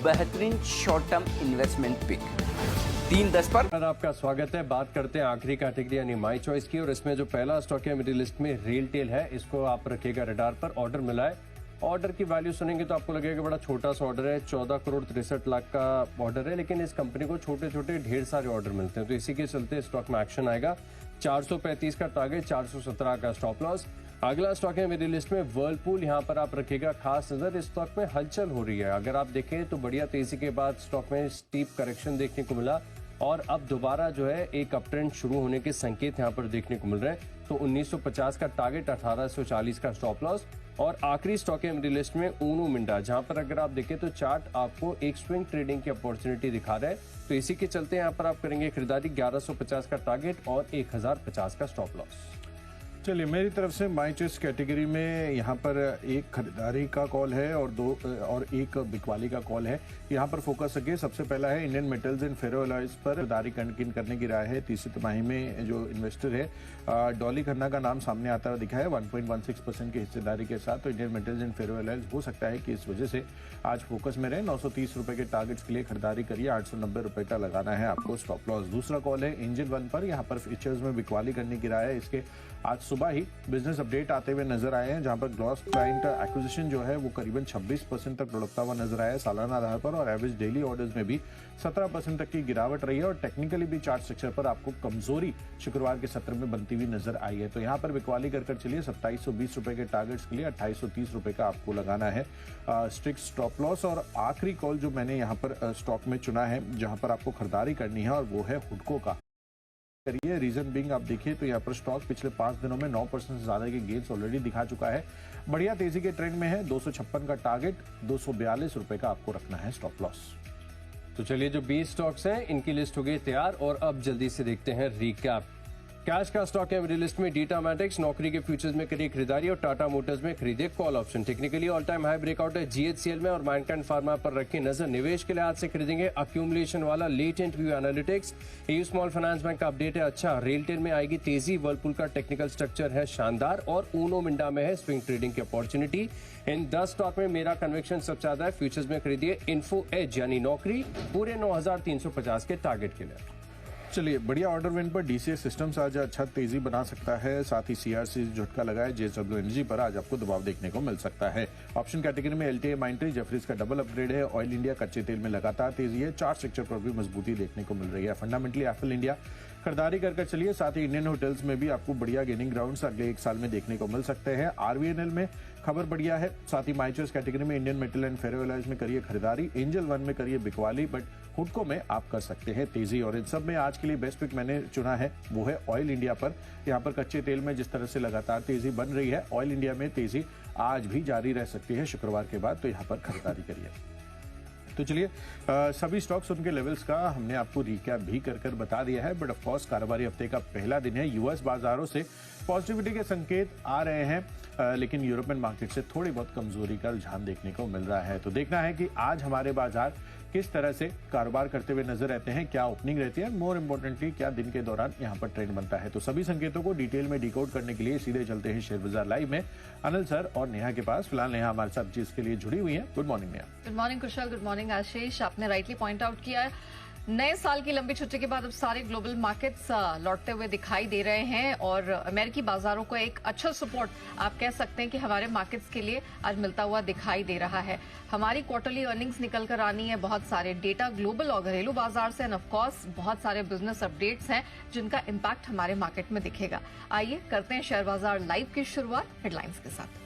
बेहतरीन short term investment pick 3-10 पर। आपका स्वागत है। बात करते हैं आखिरी कैटेगरी यानी माई चॉइस की, और इसमें जो पहला स्टॉक है मेरी लिस्ट में रेलटेल है। इसको आप रखिएगा रडार पर। ऑर्डर मिला है, ऑर्डर की वैल्यू सुनेंगे तो आपको लगेगा बड़ा छोटा सा ऑर्डर है, 14 करोड़ 63 लाख का ऑर्डर है, लेकिन इस कंपनी को छोटे छोटे ढेर सारे ऑर्डर मिलते हैं, तो इसी के चलते स्टॉक में एक्शन आएगा। 435 का टारगेट, 417 का स्टॉप लॉस। अगला स्टॉक है मेरी लिस्ट में वर्लपूल। यहाँ पर आप रखिएगा खास नजर। इस स्टॉक में हलचल हो रही है। अगर आप देखें तो बढ़िया तेजी के बाद स्टॉक में स्टीप करेक्शन देखने को मिला, और अब दोबारा जो है एक अप ट्रेंड शुरू होने के संकेत यहाँ पर देखने को मिल रहे हैं। तो 1950 का टारगेट, 1840 का स्टॉप लॉस। और आखिरी स्टॉक है मेरी लिस्ट में ऊनो मिंडा, जहां पर अगर आप देखें तो चार्ट आपको एक स्विंग ट्रेडिंग की अपॉर्चुनिटी दिखा रहा है, तो इसी के चलते यहाँ पर आप करेंगे खरीदारी। 1150 का टारगेट और 1050 का स्टॉप लॉस। चलिए, मेरी तरफ से माई चॉइस कैटेगरी में यहाँ पर एक खरीदारी का कॉल है और एक बिकवाली का कॉल है। यहाँ पर फोकस रखिए। सबसे पहला है Indian metals and ferro alloys पर खरीदारी करने की राय है। तीसरी तिमाही में जो इन्वेस्टर है डॉली खन्ना का नाम सामने आता हुआ दिखा है 1.16% की हिस्सेदारी के साथ। तो Indian metals and ferro alloys हो सकता है कि इस वजह से आज फोकस में रहे। 930 रुपए के टारगेट्स के लिए खरीदारी करिए। 890 रुपए का लगाना है आपको स्टॉप लॉस। दूसरा कॉल है इंजन वन पर। यहाँ पर फ्यूचर्स में बिकवाली करने की राय है। इसके आज सुबह ही बिजनेस अपडेट आते हुए नजर आए हैं, जहां पर ग्रॉस क्लाइंट एक्विजिशन जो है वो करीबन 26% तक लुढ़कता हुआ नजर आया है सालाना आधार पर, और एवरेज डेली ऑर्डर्स में भी 17% तक की गिरावट रही है। और टेक्निकली भी चार्ट स्ट्रक्चर पर आपको कमजोरी शुक्रवार के सत्र में बनती हुई नजर आई है। तो यहाँ पर बिकवाली कर चलिए। 2720 रुपए के टारगेट्स के लिए 2830 रुपए का आपको लगाना है स्ट्रिक्ट स्टॉप लॉस। और आखिरी कॉल जो मैंने यहाँ पर स्टॉक में चुना है, जहां पर आपको खरीदारी करनी है, और वो है हुडको का करिए। रीजन बिंग आप देखिए तो यहाँ पर स्टॉक पिछले 5 दिनों में 9% से ज्यादा के गेन्स ऑलरेडी दिखा चुका है। बढ़िया तेजी के ट्रेंड में है। 256 का टारगेट, 242 रुपए का आपको रखना है स्टॉप लॉस। तो चलिए, जो 20 स्टॉक्स हैं इनकी लिस्ट हो गई तैयार, और अब जल्दी से देखते हैं रिकैप। कैश का स्टॉक है मेरी लिस्ट में डीटामैटिक्स। नौकरी के फ्यूचर्स में करिए खरीदारी, और टाटा मोटर्स में खरीदे call option. Technically all time high breakout है जीएचसीएल में, और माइंडकाइंड फार्मा पर रखी नजर। निवेश के लिहाज से खरीदेंगे अक्यूमुलेशन वाला latent view analytics. AU small finance bank का अपडेट है अच्छा। रेलटेल में आएगी तेजी। वर्लपूल का टेक्निकल स्ट्रक्चर है शानदार, और ऊनो मिंडा में है स्विंग ट्रेडिंग की अपॉर्चुनिटी। इन 10 स्टॉक में मेरा कन्विक्शन सबसे ज्यादा है। फ्यूचर्स में खरीदिए इन्फो एज यानी नौकरी पूरे 9350 के टारगेट के लिए। चलिए, बढ़िया ऑर्डर विन पर डीसीएस सिस्टम्स आज अच्छा तेजी बना सकता है। साथ ही सीआरसी झटका लगाए। जेएसडब्ल्यू एनर्जी पर आज आपको दबाव देखने को मिल सकता है। ऑप्शन कैटेगरी में एलटीए माइंट्री जेफरीज का डबल अपग्रेड है। ऑयल इंडिया कच्चे तेल में लगातार तेजी है। चार्ट स्ट्रक्चर पर भी मजबूती देखने को मिल रही है। फंडामेंटली एफएल इंडिया खरीदारी कर चलिए। साथ ही इंडियन होटल्स में भी आपको बढ़िया गेनिंग ग्राउंड्स अगले 1 साल में देखने को मिल सकते हैं। आरवीएनएल में खबर बढ़िया है। साथ ही माई चॉइस कैटेगरी में Indian metal and ferro alloys में करिए खरीदारी। एंजल वन में करिए बिकवाली, बट हुडको में आप कर सकते हैं तेजी। और इन सब में आज के लिए बेस्ट पिक मैंने चुना है वो है ऑयल इंडिया पर। यहाँ पर कच्चे तेल में जिस तरह से लगातार तेजी बन रही है, ऑयल इंडिया में तेजी आज भी जारी रह सकती है शुक्रवार के बाद, तो यहाँ पर खरीदारी करिए। तो चलिए, सभी स्टॉक्स उनके लेवल्स का हमने आपको रिकैप भी कर बता दिया है। बट ऑफकोर्स कारोबारी हफ्ते का पहला दिन है। यूएस बाजारों से पॉजिटिविटी के संकेत आ रहे हैं, लेकिन यूरोपियन मार्केट से थोड़ी बहुत कमजोरी का रुझान देखने को मिल रहा है। तो देखना है कि आज हमारे बाजार किस तरह से कारोबार करते हुए नजर रहते हैं, क्या ओपनिंग रहती है, मोर इंपोर्टेंटली क्या दिन के दौरान यहाँ पर ट्रेंड बनता है। तो सभी संकेतों को डिटेल में डिकोड करने के लिए सीधे चलते हैं शेयर बाजार लाइव में अनिल सर और नेहा के पास। फिलहाल नेहा हमारे साथ चीज के लिए जुड़ी हुई है। Good morning Neha. Good morning Kushal, good morning Ashish. आपने राइटली पॉइंट आउट किया है, नए साल की लंबी छुट्टी के बाद अब सारे ग्लोबल मार्केट्स लौटते हुए दिखाई दे रहे हैं, और अमेरिकी बाजारों को एक अच्छा सपोर्ट आप कह सकते हैं कि हमारे मार्केट्स के लिए आज मिलता हुआ दिखाई दे रहा है। हमारी क्वार्टरली अर्निंग्स निकल कर आनी है, बहुत सारे डेटा ग्लोबल और घरेलू बाजार से, एंड ऑफ कोर्स बहुत सारे बिजनेस अपडेट्स हैं जिनका इम्पैक्ट हमारे मार्केट में दिखेगा। आइए करते हैं शेयर बाजार लाइव की शुरुआत हेडलाइंस के साथ।